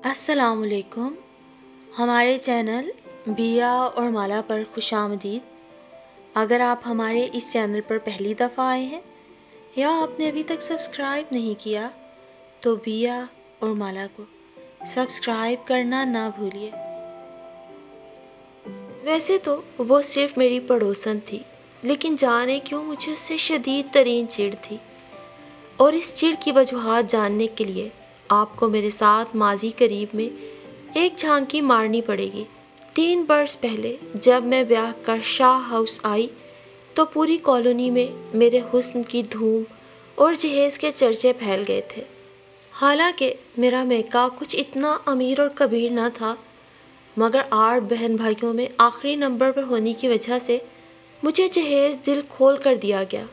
السلام علیکم. ہمارے چینل بیا اور مالا پر خوش آمدید. اگر آپ ہمارے اس چینل پر پہلی دفعہ آئے ہیں یا آپ نے ابھی تک سبسکرائب نہیں کیا تو بیا اور مالا کو سبسکرائب کرنا نہ بھولیے. ویسے تو وہ صرف میری پڑوسن تھی، لیکن جانے کیوں مجھے اس سے شدید ترین چڑ تھی، اور اس چڑ کی وجوہات جاننے کے لیے آپ کو میرے ساتھ ماضی قریب میں ایک جھانکی مارنی پڑے گی. 3 برس پہلے جب میں بیاہ کر شاہ ہاؤس آئی تو پوری کالونی میں میرے حسن کی دھوم اور جہیز کے چرچے پھیل گئے تھے. حالانکہ میرا میکا کچھ اتنا امیر اور کبیر نہ تھا، مگر 8 بہن بھائیوں میں آخری نمبر پر ہونے کی وجہ سے مجھے جہیز دل کھول کر دیا گیا.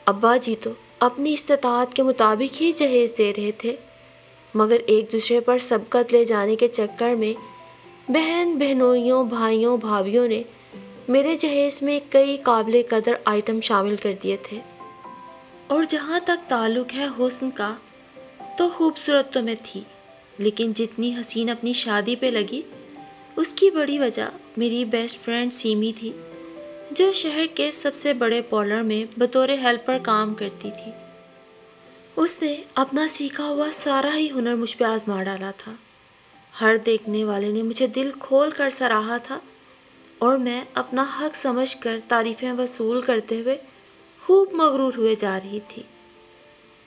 ابا جی تو اپنی استطاعت کے مطابق ہی جہیز دے رہے تھے، مگر ایک دوسرے پر سبقت لے جانے کے چکر میں بہن بہنوئیوں بھائیوں بھابھیوں نے میرے جہیز میں کئی قابل قدر آئٹم شامل کر دیے تھے. اور جہاں تک تعلق ہے حسن کا، تو خوبصورت تو میں تھی، لیکن جتنی حسین اپنی شادی پہ لگی اس کی بڑی وجہ میری بیسٹ فرینڈ سیمی تھی، جو شہر کے سب سے بڑے پارلر میں بطور ہیلپر کام کرتی تھی. اس نے اپنا سیکھا ہوا سارا ہی ہنر مجھ پہ آزما ڈالا تھا. ہر دیکھنے والے نے مجھے دل کھول کر سراہا تھا، اور میں اپنا حق سمجھ کر تعریفیں وصول کرتے ہوئے خوب مغرور ہوئے جا رہی تھی.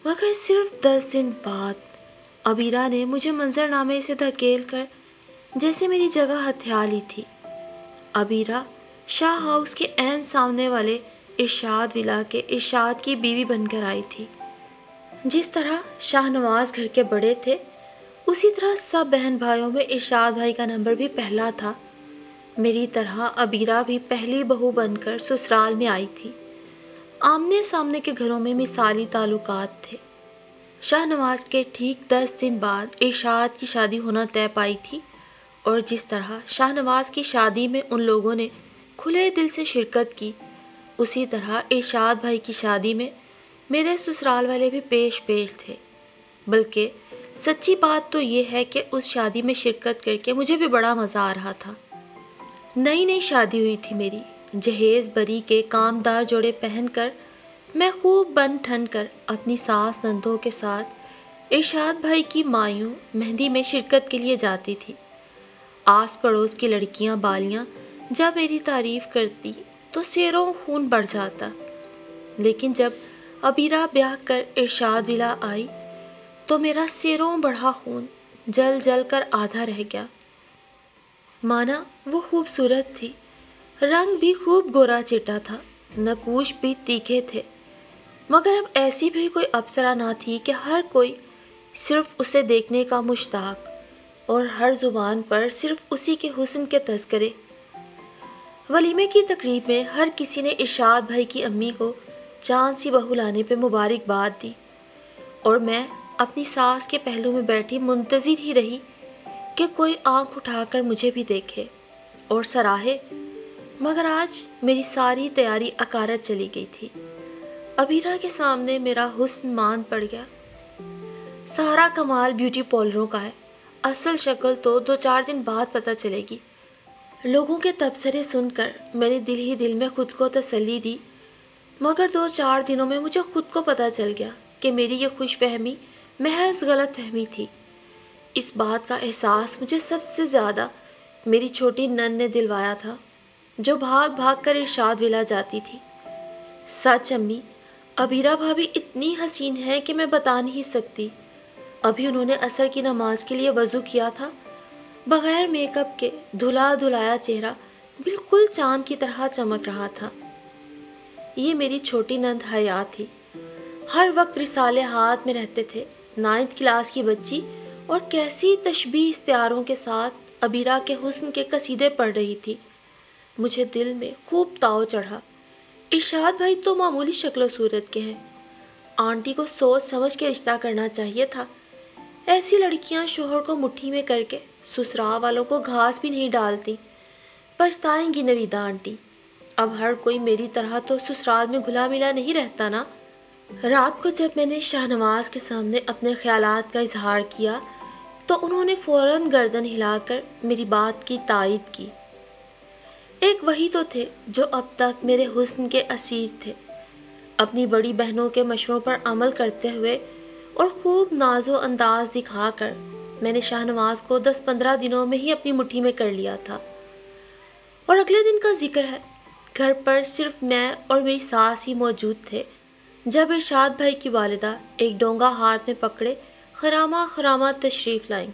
مگر صرف 10 دن بعد عبیرہ نے مجھے منظرنامے سے دھکیل کر جیسے میری جگہ ہتھیا لی تھی. عبیرہ شاہ ہاؤس کے عین سامنے والے ارشاد ولا کے ارشاد کی بیوی بن کر آئی تھی. جس طرح شاہ نواز گھر کے بڑے تھے، اسی طرح سب بہن بھائیوں میں ارشاد بھائی کا نمبر بھی پہلا تھا. میری طرح عبیرہ بھی پہلی بہو بن کر سسرال میں آئی تھی. آمنے سامنے کے گھروں میں مثالی تعلقات تھے. شاہ نواز کے ٹھیک 10 دن بعد ارشاد کی شادی ہونا طے پائی تھی، اور جس طرح شاہ نواز کی شادی میں ان لوگوں نے کھلے دل سے شرکت کی، اسی طرح ارشاد بھائی کی شادی میں میرے سسرال والے بھی پیش تھے. بلکہ سچی بات تو یہ ہے کہ اس شادی میں شرکت کر کے مجھے بھی بڑا مزہ آ رہا تھا. نئی شادی ہوئی تھی میری. جہیز بری کے کامدار جوڑے پہن کر میں خوب بن ٹھن کر اپنی ساس نندوں کے ساتھ ارشاد بھائی کی مایوں مہندی میں شرکت کے لیے جاتی تھی. آس پڑوس کی لڑکیاں بالیاں جب میری تعریف کرتی تو سیروں خون بڑھ جاتا، لیکن جب عبیرہ بیاہ کر ارشاد ولا آئی تو میرا سیروں بڑھا خون جل جل کر آدھا رہ گیا. مانا وہ خوبصورت تھی، رنگ بھی خوب گورا چٹا تھا، نقوش بھی تیکھے تھے، مگر اب ایسی بھی کوئی اپسرا نہ تھی کہ ہر کوئی صرف اسے دیکھنے کا مشتاق، اور ہر زبان پر صرف اسی کے حسن کے تذکرے. ولیمے کی تقریب میں ہر کسی نے ارشاد بھائی کی امی کو چاند سی بہو لانے پہ مبارکباد دی، اور میں اپنی ساس کے پہلو میں بیٹھی منتظر ہی رہی کہ کوئی آنکھ اٹھا کر مجھے بھی دیکھے اور سراہے. مگر آج میری ساری تیاری اکارت چلی گئی تھی. عبیرہ کے سامنے میرا حسن ماند پڑ گیا. سارا کمال بیوٹی پارلروں کا ہے، اصل شکل تو 2-4 دن بعد پتہ چلے گی. لوگوں کے تبصرے سن کر میں نے دل ہی دل میں خود کو تسلی دی، مگر 2-4 دنوں میں مجھے خود کو پتہ چل گیا کہ میری یہ خوش فہمی محض غلط فہمی تھی. اس بات کا احساس مجھے سب سے زیادہ میری چھوٹی نن نے دلوایا تھا، جو بھاگ بھاگ کر ارشاد ولا جاتی تھی. سچ امی، عبیرہ بھابھی اتنی حسین ہے کہ میں بتا نہیں سکتی. ابھی انہوں نے عصر کی نماز کے لیے وضو کیا تھا، بغیر میک اپ کے دھلا دھلایا چہرہ بالکل چاند کی طرح چمک رہا تھا. یہ میری چھوٹی نند حیا تھی. ہر وقت رسالے ہاتھ میں رہتے تھے، 9th کلاس کی بچی، اور کیسی تشبیہ استعاروں کے ساتھ عبیرہ کے حسن کے قصیدے پڑھ رہی تھی. مجھے دل میں خوب تاؤ چڑھا. ارشاد بھائی تو معمولی شکل و صورت کے ہیں، آنٹی کو سوچ سمجھ کے رشتہ کرنا چاہیے تھا. ایسی لڑکیاں شوہر کو مٹھی میں کر کے سسرال والوں کو گھاس بھی نہیں ڈالتی. پچھتائیں گی نویدہ آنٹی. اب ہر کوئی میری طرح تو سسرال میں گھلا ملا نہیں رہتا نا. رات کو جب میں نے شاہ نواز کے سامنے اپنے خیالات کا اظہار کیا تو انہوں نے فوراً گردن ہلا کر میری بات کی تائید کی۔ ایک وہی تو تھے جو اب تک میرے حسن کے اسیر تھے۔ اپنی بڑی بہنوں کے مشوروں پر عمل کرتے ہوئے اور خوب ناز و انداز دکھا کر میں نے شاہ نواز کو 10-15 دنوں میں ہی اپنی مٹھی میں کر لیا تھا۔ اور اگلے دن کا ذکر ہے، گھر پر صرف میں اور میری ساس ہی موجود تھے جب ارشاد بھائی کی والدہ ایک ڈونگا ہاتھ میں پکڑے خرامہ خرامہ تشریف لائیں۔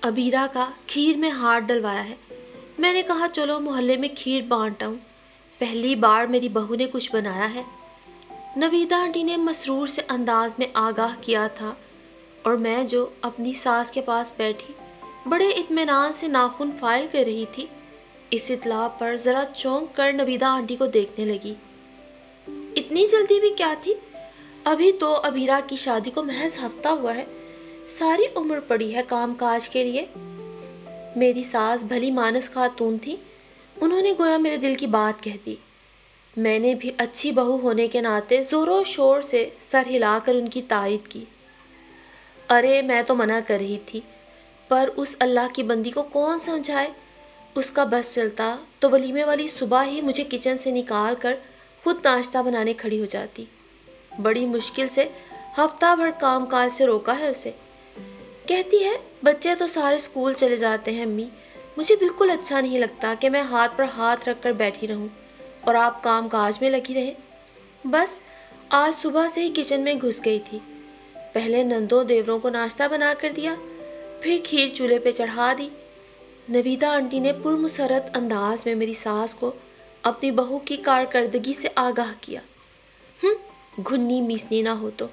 عبیرہ کا کھیر میں ہاتھ ڈلوایا ہے۔ میں نے کہا چلو محلے میں کھیر بانٹا ہوں، پہلی بار میری بہو نے کچھ بنایا ہے۔ نویدہ آنٹی نے مسرور سے انداز میں آگاہ کیا تھا، اور میں جو اپنی ساس کے پاس بیٹھی بڑے اطمینان سے ناخن فائل کر رہی تھی، اس اطلاع پر ذرا چونک کر نویدہ آنٹی کو دیکھنے لگی۔ اتنی جلدی بھی کیا تھی؟ ابھی تو عبیرہ کی شادی کو محض ہفتہ ہوا ہے، ساری عمر پڑی ہے کام کاج کے لیے۔ میری ساس بھلی مانس خاتون تھی، انہوں نے گویا میرے دل کی بات کہہ دی۔ میں نے بھی اچھی بہو ہونے کے ناطے زور و شور سے سر ہلا کر ان کی تائید کی۔ ارے میں تو منع کر رہی تھی، پر اس اللہ کی بندی کو کون سمجھائے؟ اس کا بس چلتا تو ولیمے والی صبح ہی مجھے کچن سے نکال کر خود ناشتہ بنانے کھڑی ہو جاتی۔ بڑی مشکل سے ہفتہ بھر کام کاج سے روکا ہے اسے۔ کہتی ہے بچے تو سارے اسکول چلے جاتے ہیں امی، مجھے بالکل اچھا نہیں لگتا کہ میں ہاتھ پر ہاتھ رکھ کر بیٹھی رہوں اور آپ کام کاج میں لگی رہیں۔ بس آج صبح سے ہی کچن میں گھس گئی تھی۔ پہلے نندوں دیوروں کو ناشتہ بنا کر دیا، پھر کھیر چولہے پہ چڑھا دی۔ نویدہ آنٹی نے پرمسرت انداز میں میری ساس کو اپنی بہو کی کارکردگی سے آگاہ کیا۔ گھنی میسنی نہ ہو تو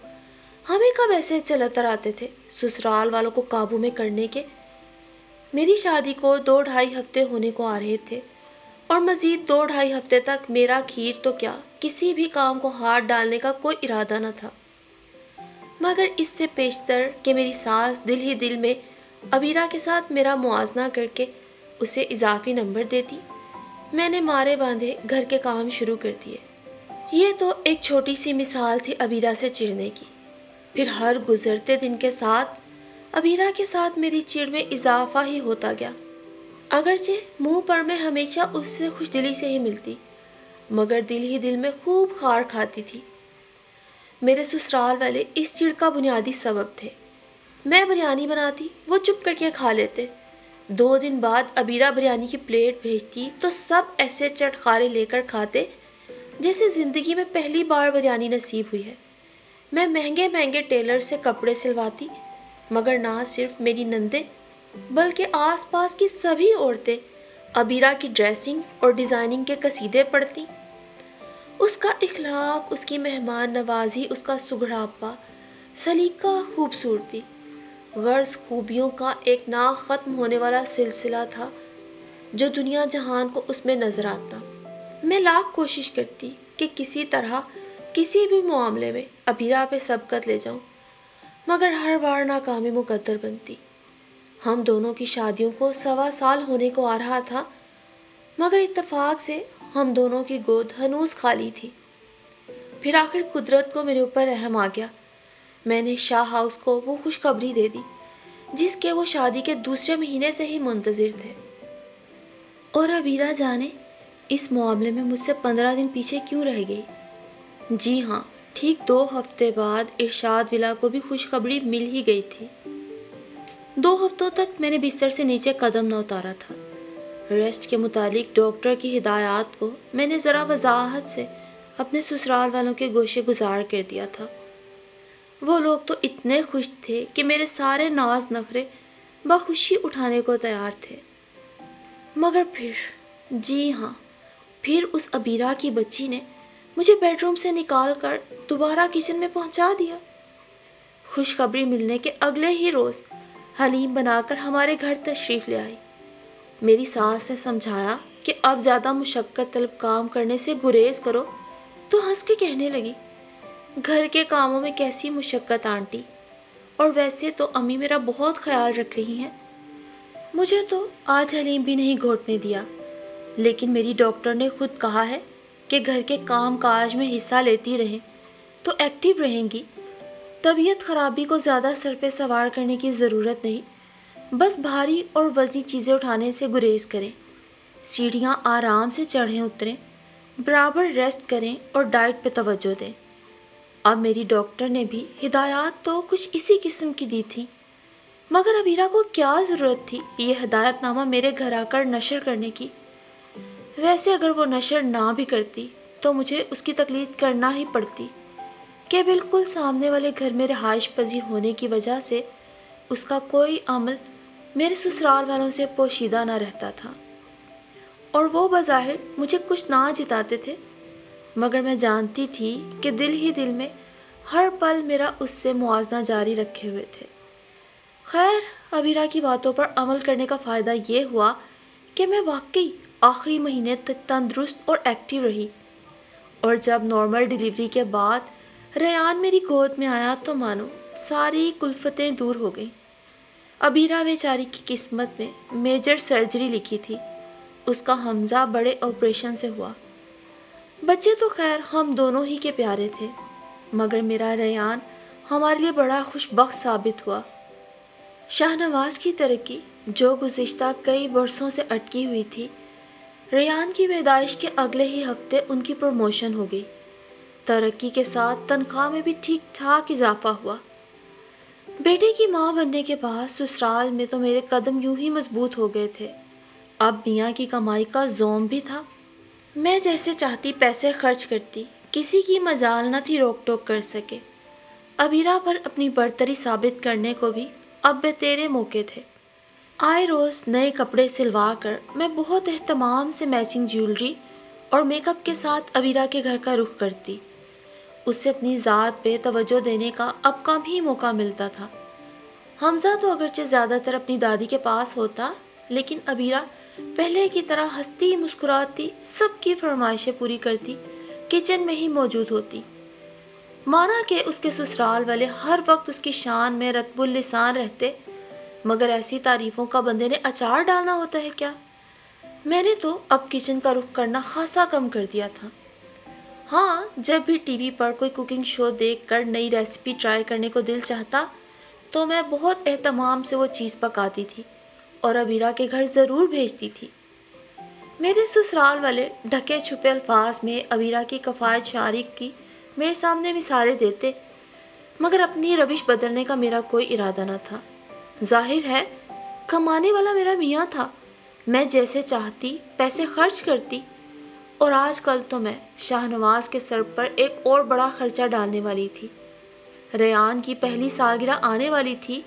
ہمیں کب ایسے چلتر آتے تھے سسرال والوں کو قابو میں کرنے کے۔ میری شادی کو 2-2.5 ہفتے ہونے کو آ رہے تھے، اور مزید 2-2.5 ہفتے تک میرا کھیر تو کیا کسی بھی کام کو ہاتھ ڈالنے کا کوئی ارادہ نہ تھا، مگر اس سے پیشتر کہ میری ساس دل ہی دل میں عبیرہ کے ساتھ میرا موازنہ کر کے اسے اضافی نمبر دیتی، میں نے مارے باندھے گھر کے کام شروع کر دیے۔ یہ تو ایک چھوٹی سی مثال تھی عبیرہ سے چڑھنے کی، پھر ہر گزرتے دن کے ساتھ عبیرہ کے ساتھ میری چڑ میں اضافہ ہی ہوتا گیا۔ اگرچہ منہ پر میں ہمیشہ اس سے خوش دلی سے ہی ملتی، مگر دل ہی دل میں خوب خار کھاتی تھی۔ میرے سسرال والے اس چڑ کا بنیادی سبب تھے۔ میں بریانی بناتی، وہ چپ کر کے کھا لیتے۔ 2 دن بعد عبیرہ بریانی کی پلیٹ بھیجتی تو سب ایسے چٹخارے لے کر کھاتے جیسے زندگی میں پہلی بار بریانی نصیب ہوئی ہے۔ میں مہنگے مہنگے ٹیلر سے کپڑے سلواتی، مگر نہ صرف میری نندیں بلکہ آس پاس کی سبھی عورتیں عبیرہ کی ڈریسنگ اور ڈیزائننگ کے قصیدے پڑھتی۔ اس کا اخلاق، اس کی مہمان نوازی، اس کا سگڑاپا، سلیقہ، خوبصورتی، غرض خوبیوں کا ایک نہ ختم ہونے والا سلسلہ تھا جو دنیا جہان کو اس میں نظر آتا۔ میں لاکھ کوشش کرتی کہ کسی طرح کسی بھی معاملے میں عبیرہ پہ سبقت لے جاؤں، مگر ہر بار ناکامی مقدر بنتی۔ ہم دونوں کی شادیوں کو 1.25 سال ہونے کو آ رہا تھا، مگر اتفاق سے ہم دونوں کی گود ہنوز خالی تھی۔ پھر آخر قدرت کو میرے اوپر رحم آ گیا۔ میں نے شاہ ہاؤس کو وہ خوشخبری دے دی جس کے وہ شادی کے دوسرے مہینے سے ہی منتظر تھے۔ اور عبیرہ جانے اس معاملے میں مجھ سے 15 دن پیچھے کیوں رہ گئی؟ جی ہاں، ٹھیک 2 ہفتے بعد ارشاد ولا کو بھی خوشخبری مل ہی گئی تھی۔ 2 ہفتوں تک میں نے بستر سے نیچے قدم نہ اتارا تھا۔ ریسٹ کے متعلق ڈاکٹر کی ہدایات کو میں نے ذرا وضاحت سے اپنے سسرال والوں کے گوشے گزار کر دیا تھا۔ وہ لوگ تو اتنے خوش تھے کہ میرے سارے ناز نخرے بخوشی اٹھانے کو تیار تھے، مگر جی ہاں، پھر اس عبیرہ کی بچی نے مجھے بیڈ روم سے نکال کر دوبارہ کچن میں پہنچا دیا۔ خوشخبری ملنے کے اگلے ہی روز حلیم بنا کر ہمارے گھر تشریف لے آئی۔ میری ساس نے سمجھایا کہ اب زیادہ مشقت طلب کام کرنے سے گریز کرو تو ہنس کے کہنے لگی، گھر کے کاموں میں کیسی مشقت آنٹی، اور ویسے تو امی میرا بہت خیال رکھ رہی ہیں۔ مجھے تو آج حلیم بھی نہیں گھوٹنے دیا، لیکن میری ڈاکٹر نے خود کہا ہے کہ گھر کے کام کاج میں حصہ لیتی رہیں تو ایکٹیو رہیں گی۔ طبیعت خرابی کو زیادہ سر پہ سوار کرنے کی ضرورت نہیں، بس بھاری اور وزنی چیزیں اٹھانے سے گریز کریں، سیڑھیاں آرام سے چڑھیں اتریں، برابر ریسٹ کریں اور ڈائٹ پہ توجہ دیں۔ اب میری ڈاکٹر نے بھی ہدایات تو کچھ اسی قسم کی دی تھی، مگر ابیرہ کو کیا ضرورت تھی یہ ہدایت نامہ میرے گھر آ کر نشر کرنے کی؟ ویسے اگر وہ نشر نہ بھی کرتی تو مجھے اس کی تقلید کرنا ہی پڑتی کہ بالکل سامنے والے گھر میں رہائش پذیر ہونے کی وجہ سے اس کا کوئی عمل میرے سسرال والوں سے پوشیدہ نہ رہتا تھا، اور وہ بظاہر مجھے کچھ نہ جتاتے تھے، مگر میں جانتی تھی کہ دل ہی دل میں ہر پل میرا اس سے موازنہ جاری رکھے ہوئے تھے۔ خیر، ابیرہ کی باتوں پر عمل کرنے کا فائدہ یہ ہوا کہ میں واقعی آخری مہینے تک تندرست اور ایکٹیو رہی، اور جب نارمل ڈیلیوری کے بعد ریان میری گود میں آیا تو مانو ساری کلفتیں دور ہو گئیں۔ ابیرہ بیچاری کی قسمت میں میجر سرجری لکھی تھی، اس کا حمزہ بڑے آپریشن سے ہوا۔ بچے تو خیر ہم دونوں ہی کے پیارے تھے، مگر میرا ریان ہمارے لیے بڑا خوش بخت ثابت ہوا۔ شاہ نواز کی ترقی جو گزشتہ کئی برسوں سے اٹکی ہوئی تھی، ریان کی پیدائش کے اگلے ہی ہفتے ان کی پروموشن ہو گئی۔ ترقی کے ساتھ تنخواہ میں بھی ٹھیک ٹھاک اضافہ ہوا۔ بیٹے کی ماں بننے کے بعد سسرال میں تو میرے قدم یوں ہی مضبوط ہو گئے تھے۔ اب میاں کی کمائی کا زوم بھی تھا، میں جیسے چاہتی پیسے خرچ کرتی، کسی کی مجال نہ تھی روک ٹوک کر سکے۔ ابیرہ پر اپنی برتری ثابت کرنے کو بھی اب بے تیرے موقع تھے۔ آئے روز نئے کپڑے سلوا کر میں بہت اہتمام سے میچنگ جیولری اور میک اپ کے ساتھ ابیرہ کے گھر کا رخ کرتی۔ اس سے اپنی ذات پہ توجہ دینے کا اب کم ہی موقع ملتا تھا۔ حمزہ تو اگرچہ زیادہ تر اپنی دادی کے پاس ہوتا، لیکن ابیرہ پہلے کی طرح ہنستی مسکراتی، سب کی فرمائشیں پوری کرتی، کچن میں ہی موجود ہوتی۔ مانا کہ اس کے سسرال والے ہر وقت اس کی شان میں رطب اللسان رہتے، مگر ایسی تعریفوں کا بندے نے اچار ڈالنا ہوتا ہے کیا؟ میں نے تو اب کچن کا رخ کرنا خاصا کم کر دیا تھا۔ ہاں، جب بھی ٹی وی پر کوئی کوکنگ شو دیکھ کر نئی ریسیپی ٹرائی کرنے کو دل چاہتا تو میں بہت اہتمام سے وہ چیز پکاتی تھی اور ابیرہ کے گھر ضرور بھیجتی تھی۔ میرے سسرال والے ڈھکے چھپے الفاظ میں ابیرہ کی کفایت شعاری کی میرے سامنے مثالیں دیتے، مگر اپنی روش بدلنے کا میرا کوئی ارادہ نہ تھا۔ ظاہر ہے کمانے والا میرا میاں تھا، میں جیسے چاہتی پیسے خرچ کرتی، اور آج کل تو میں شاہ نواز کے سر پر ایک اور بڑا خرچہ ڈالنے والی تھی۔ ریان کی پہلی سالگرہ آنے والی تھی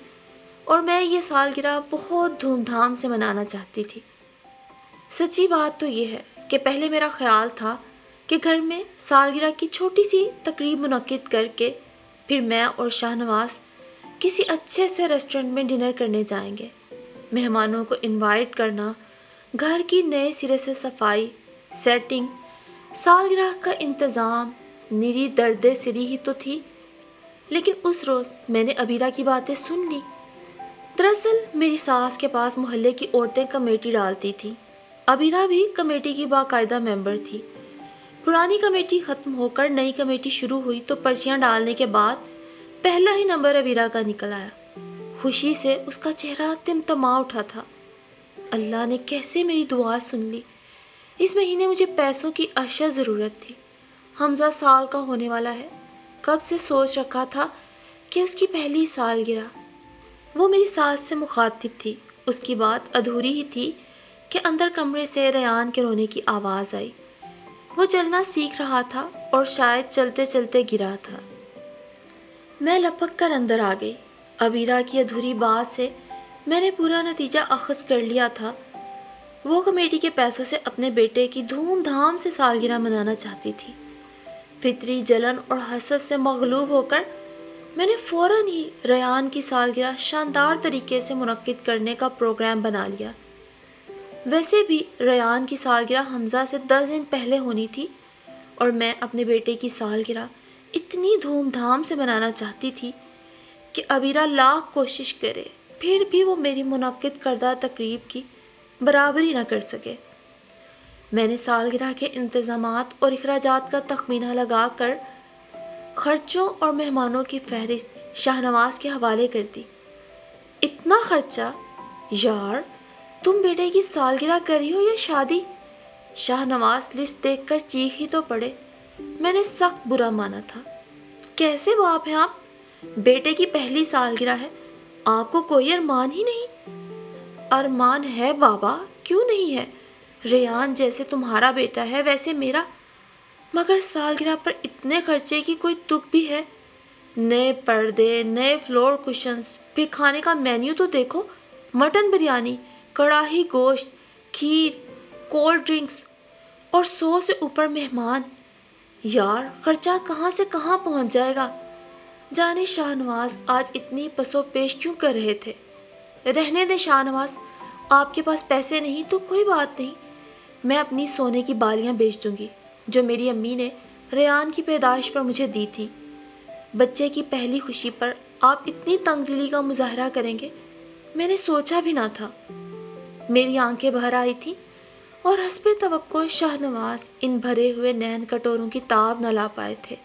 اور میں یہ سالگرہ بہت دھوم دھام سے منانا چاہتی تھی۔ سچی بات تو یہ ہے کہ پہلے میرا خیال تھا کہ گھر میں سالگرہ کی چھوٹی سی تقریب منعقد کر کے پھر میں اور شاہ نواز کسی اچھے سے ریسٹورنٹ میں ڈنر کرنے جائیں گے۔ مہمانوں کو انوائٹ کرنا، گھر کی نئے سرے سے صفائی، سیٹنگ، سالگرہ کا انتظام، نیری درد سری ہی تو تھی۔ لیکن اس روز میں نے ابیرہ کی باتیں سن لی۔ دراصل میری ساس کے پاس محلے کی عورتیں کمیٹی ڈالتی تھیں، ابیرہ بھی کمیٹی کی باقاعدہ ممبر تھی۔ پرانی کمیٹی ختم ہو کر نئی کمیٹی شروع ہوئی تو پرچیاں ڈالنے کے بعد پہلا ہی نمبر ابیرہ کا نکل آیا۔ خوشی سے اس کا چہرہ تمتما اٹھا تھا۔ اللہ نے کیسے میری دعا سن لی۔ اس مہینے مجھے پیسوں کی اشد ضرورت تھی۔ حمزہ سال کا ہونے والا ہے، کب سے سوچ رکھا تھا کہ اس کی پہلی سالگرہ۔ وہ میری ساس سے مخاطب تھی، اس کی بات ادھوری ہی تھی کہ اندر کمرے سے ریان کے رونے کی آواز آئی۔ وہ چلنا سیکھ رہا تھا اور شاید چلتے چلتے گرا تھا۔ میں لپک کر اندر آ گئی۔ ابیرہ کی ادھوری بات سے میں نے پورا نتیجہ اخذ کر لیا تھا۔ وہ کمیٹی کے پیسوں سے اپنے بیٹے کی دھوم دھام سے سالگرہ منانا چاہتی تھی۔ فطری جلن اور حسد سے مغلوب ہو کر میں نے فوراً ہی ریان کی سالگرہ شاندار طریقے سے منعقد کرنے کا پروگرام بنا لیا۔ ویسے بھی ریان کی سالگرہ حمزہ سے 10 دن پہلے ہونی تھی، اور میں اپنے بیٹے کی سالگرہ اتنی دھوم دھام سے منانا چاہتی تھی کہ ابیرہ لاکھ کوشش کرے پھر بھی وہ میری منعقد کردہ تقریب کی برابری نہ کر سکے۔ میں نے سالگرہ کے انتظامات اور اخراجات کا تخمینہ لگا کر خرچوں اور مہمانوں کی فہرست شاہ نواز کے حوالے کر دی۔ اتنا خرچہ یار تم بیٹے کی سالگرہ کر رہی ہو یا شادی؟ شاہ نواز لسٹ دیکھ کر چیخ ہی تو پڑے۔ میں نے سخت برا مانا تھا۔ کیسے باپ ہیں آپ؟ بیٹے کی پہلی سالگرہ ہے، آپ کو کوئی ارمان ہی نہیں؟ ارمان ہے بابا، کیوں نہیں ہے؟ ریان جیسے تمہارا بیٹا ہے ویسے میرا، مگر سالگرہ پر اتنے خرچے کی کوئی تک بھی ہے؟ نئے پردے، نئے فلور کشنز، پھر کھانے کا مینیو تو دیکھو، مٹن بریانی، کڑاہی گوشت، کھیر، کولڈ ڈرنکس اور 100 سے اوپر مہمان۔ یار خرچہ کہاں سے کہاں پہنچ جائے گا؟ جانے شاہ نواز آج اتنی پسو پیش کیوں کر رہے تھے؟ رہنے دیں شاہ نواز، آپ کے پاس پیسے نہیں تو کوئی بات نہیں، میں اپنی سونے کی بالیاں بیچ دوں گی جو میری امی نے ریان کی پیدائش پر مجھے دی تھی۔ بچے کی پہلی خوشی پر آپ اتنی تنگ دلی کا مظاہرہ کریں گے، میں نے سوچا بھی نہ تھا۔ میری آنکھیں بھر آئی تھیں اور حسب توقع شاہ نواز ان بھرے ہوئے نین کٹوروں کی تاب نہ لا پائے تھے۔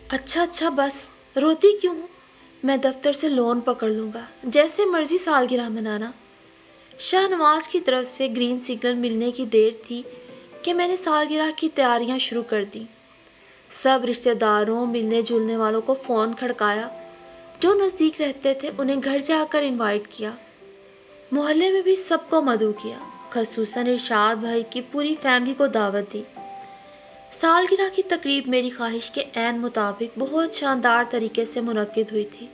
اچھا بس، روتی کیوں ہوں؟ میں دفتر سے لون پکڑ لوں گا، جیسے مرضی سالگرہ منانا۔ شاہ نواز کی طرف سے گرین سگنل ملنے کی دیر تھی کہ میں نے سالگرہ کی تیاریاں شروع کر دیں۔ سب رشتہ داروں، ملنے جلنے والوں کو فون کھڑکایا، جو نزدیک رہتے تھے انہیں گھر جا کر انوائٹ کیا۔ محلے میں بھی سب کو مدعو کیا، خصوصاً ارشاد بھائی کی پوری فیملی کو دعوت دی۔ سالگرہ کی تقریب میری خواہش کے عین مطابق بہت شاندار طریقے سے منعقد ہوئی تھی۔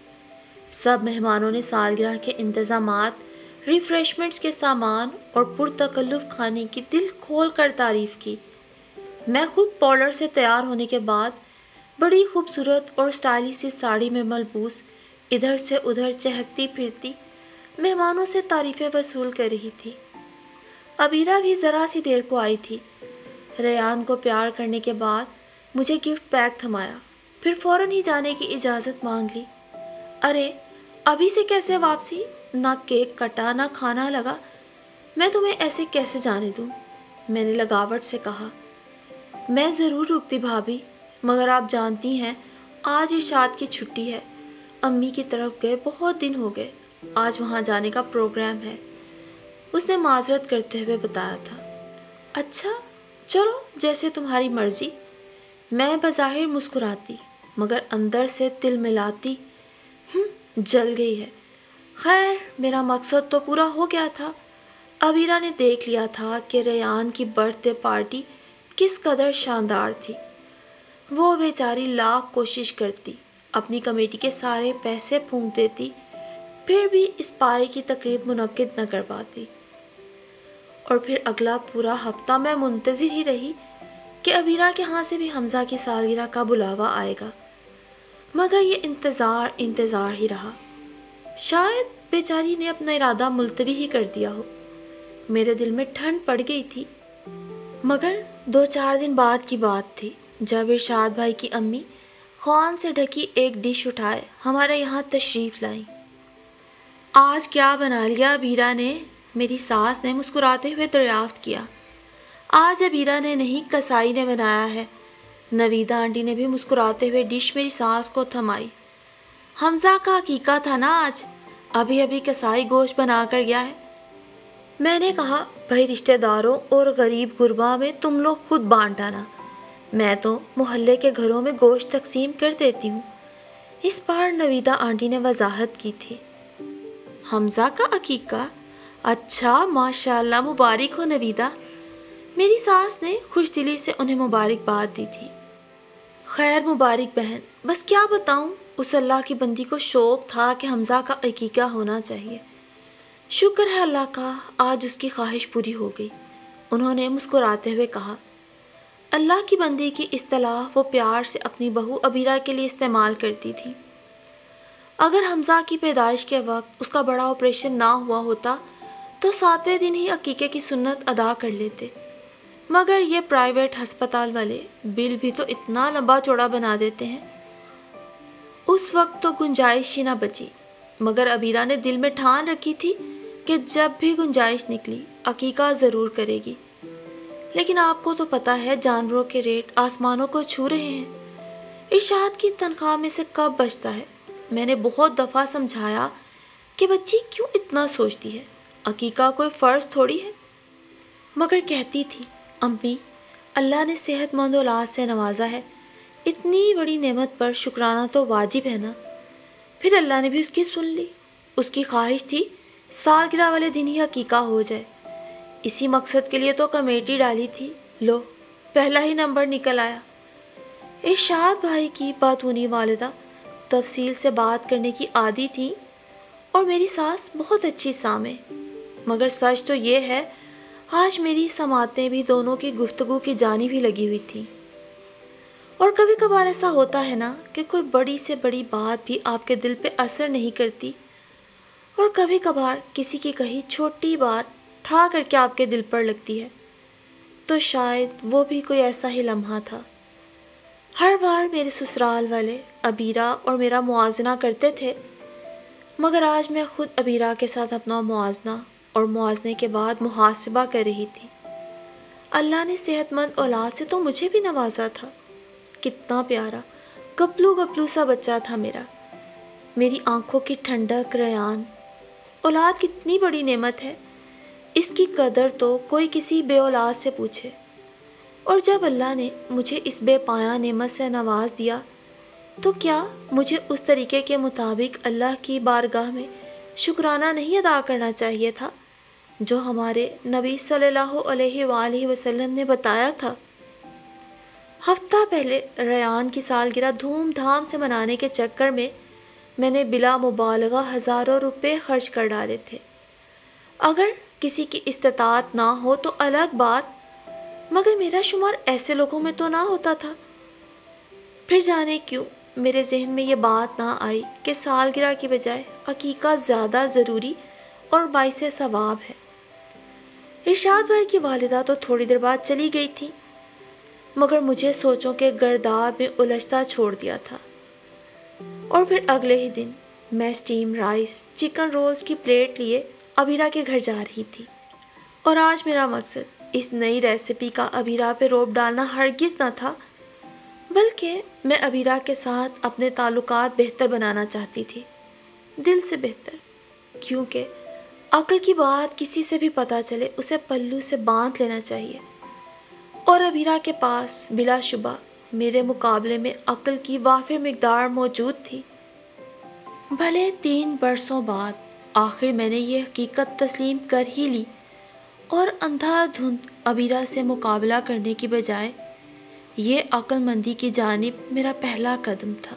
سب مہمانوں نے سالگرہ کے انتظامات، ریفریشمنٹس کے سامان اور پرتکلف کھانے کی دل کھول کر تعریف کی۔ میں خود پارلر سے تیار ہونے کے بعد بڑی خوبصورت اور اسٹائلش سی ساڑی میں ملبوس ادھر سے ادھر چہکتی پھرتی مہمانوں سے تعریفیں وصول کر رہی تھی۔ ابیرہ بھی ذرا سی دیر کو آئی تھی۔ ریان کو پیار کرنے کے بعد مجھے گفٹ پیک تھمایا، پھر فوراً ہی جانے کی اجازت مانگ لی۔ ارے ابھی سے کیسے واپسی؟ نہ کیک کٹا نہ کھانا لگا، میں تمہیں ایسے کیسے جانے دوں؟ میں نے لگاوٹ سے کہا۔ میں ضرور رکتی بھابھی، مگر آپ جانتی ہیں آج ارشاد کی چھٹی ہے، امی کی طرف گئے بہت دن ہو گئے، آج وہاں جانے کا پروگرام ہے، اس نے معذرت کرتے ہوئے بتایا تھا۔ اچھا چلو جیسے تمہاری مرضی، میں بظاہر مسکراتی مگر اندر سے تل ملاتی، جل گئی ہے۔ خیر میرا مقصد تو پورا ہو گیا تھا۔ ابیرہ نے دیکھ لیا تھا کہ ریان کی برتھ ڈے پارٹی کس قدر شاندار تھی۔ وہ بیچاری لاکھ کوشش کرتی، اپنی کمیٹی کے سارے پیسے پھونک دیتی، پھر بھی اس پائے کی تقریب منعقد نہ کر پاتی۔ اور پھر اگلا پورا ہفتہ میں منتظر ہی رہی کہ ابیرہ کے ہاں سے بھی حمزہ کی سالگرہ کا بلاوا آئے گا، مگر یہ انتظار ہی رہا۔ شاید بیچاری نے اپنا ارادہ ملتوی ہی کر دیا ہو۔ میرے دل میں ٹھنڈ پڑ گئی تھی۔ مگر 2-4 دن بعد کی بات تھی جب ارشاد بھائی کی امی خوان سے ڈھکی ایک ڈش اٹھائے ہمارے یہاں تشریف لائیں۔ آج کیا بنا لیا ابیرہ نے؟ میری ساس نے مسکراتے ہوئے دریافت کیا۔ آج ابیرہ نے نہیں، کسائی نے بنایا ہے۔ نویدہ آنٹی نے بھی مسکراتے ہوئے ڈش میری ساس کو تھمائی۔ حمزہ کا عقیقہ تھا نا آج، ابھی کسائی گوشت بنا کر گیا ہے۔ میں نے کہا بھائی رشتہ داروں اور غریب غربا میں تم لوگ خود بانٹ آنا، میں تو محلے کے گھروں میں گوشت تقسیم کر دیتی ہوں۔ اس بار نویدہ آنٹی نے وضاحت کی تھی۔ حمزہ کا عقیقہ؟ اچھا ماشاءاللہ، مبارک ہو نویدہ۔ میری ساس نے خوش دلی سے انہیں مبارکباد دی تھی۔ خیر مبارک بہن، بس کیا بتاؤں، اس اللہ کی بندی کو شوق تھا کہ حمزہ کا عقیقہ ہونا چاہیے۔ شکر ہے اللہ کا، آج اس کی خواہش پوری ہو گئی۔ انہوں نے مسکراتے ہوئے کہا۔ اللہ کی بندی کی اصطلاح وہ پیار سے اپنی بہو ابیرہ کے لیے استعمال کرتی تھی۔ اگر حمزہ کی پیدائش کے وقت اس کا بڑا آپریشن نہ ہوا ہوتا تو 7ویں دن ہی عقیقے کی سنت ادا کر لیتے، مگر یہ پرائیویٹ ہسپتال والے بل بھی تو اتنا لمبا چوڑا بنا دیتے ہیں۔ اس وقت تو گنجائش ہی نہ بچی، مگر ابیرہ نے دل میں ٹھان رکھی تھی کہ جب بھی گنجائش نکلی عقیقہ ضرور کرے گی۔ لیکن آپ کو تو پتہ ہے جانوروں کے ریٹ آسمانوں کو چھو رہے ہیں، ارشاد کی تنخواہ میں سے کب بچتا ہے۔ میں نے بہت دفعہ سمجھایا کہ بچی کیوں اتنا سوچتی ہے، عقیقہ کوئی فرض تھوڑی ہے، مگر کہتی تھی امی اللہ نے صحت مند اولاد سے نوازا ہے، اتنی بڑی نعمت پر شکرانہ تو واجب ہے نا۔ پھر اللہ نے بھی اس کی سن لی، اس کی خواہش تھی سالگرہ والے دن ہی عقیقہ ہو جائے، اسی مقصد کے لیے تو کمیٹی ڈالی تھی، لو پہلا ہی نمبر نکل آیا۔ ارشاد بھائی کی باتونی والدہ تفصیل سے بات کرنے کی عادی تھی اور میری ساس بہت اچھی سامع، مگر سچ تو یہ ہے آج میری سماعتیں بھی دونوں کی گفتگو کی جانب ہی لگی ہوئی تھیں۔ اور کبھی کبھار ایسا ہوتا ہے نا کہ کوئی بڑی سے بڑی بات بھی آپ کے دل پہ اثر نہیں کرتی، اور کبھی کبھار کسی کی کہی چھوٹی بات ٹھا کر کے آپ کے دل پر لگتی ہے، تو شاید وہ بھی کوئی ایسا ہی لمحہ تھا۔ ہر بار میرے سسرال والے عبیرہ اور میرا موازنہ کرتے تھے، مگر آج میں خود عبیرہ کے ساتھ اپنا موازنہ اور موازنے کے بعد محاسبہ کر رہی تھی۔ اللہ نے صحت مند اولاد سے تو مجھے بھی نوازا تھا، کتنا پیارا گپلو گپلو سا بچہ تھا میرا، میری آنکھوں کی ٹھنڈک ریان۔ اولاد کتنی بڑی نعمت ہے، اس کی قدر تو کوئی کسی بے اولاد سے پوچھے، اور جب اللہ نے مجھے اس بے پایہ نعمت سے نواز دیا تو کیا مجھے اس طریقے کے مطابق اللہ کی بارگاہ میں شکرانہ نہیں ادا کرنا چاہیے تھا جو ہمارے نبی صلی اللہ علیہ وآلہ وسلم نے بتایا تھا؟ ہفتہ پہلے ریان کی سالگرہ دھوم دھام سے منانے کے چکر میں نے بلا مبالغہ ہزاروں روپے خرچ کر ڈالے تھے۔ اگر کسی کی استطاعت نہ ہو تو الگ بات، مگر میرا شمار ایسے لوگوں میں تو نہ ہوتا تھا۔ پھر جانے کیوں میرے ذہن میں یہ بات نہ آئی کہ سالگرہ کی بجائے عقیقہ زیادہ ضروری اور باعث ثواب ہے۔ ارشاد بھائی کی والدہ تو تھوڑی دیر بعد چلی گئی تھی، مگر مجھے سوچوں کے گرداب میں الجھتا چھوڑ دیا تھا۔ اور پھر اگلے ہی دن میں اسٹیم رائس چکن رولز کی پلیٹ لیے عبیرہ کے گھر جا رہی تھی، اور آج میرا مقصد اس نئی ریسیپی کا عبیرہ پہ روب ڈالنا ہرگز نہ تھا، بلکہ میں عبیرہ کے ساتھ اپنے تعلقات بہتر بنانا چاہتی تھی، دل سے بہتر، کیونکہ عقل کی بات کسی سے بھی پتہ چلے اسے پلو سے باندھ لینا چاہیے، اور عبیرہ کے پاس بلا شبہ میرے مقابلے میں عقل کی وافر مقدار موجود تھی۔ بھلے 3 برسوں بعد آخر میں نے یہ حقیقت تسلیم کر ہی لی، اور اندھا دھند عبیرہ سے مقابلہ کرنے کی بجائے یہ عقل مندی کی جانب میرا پہلا قدم تھا۔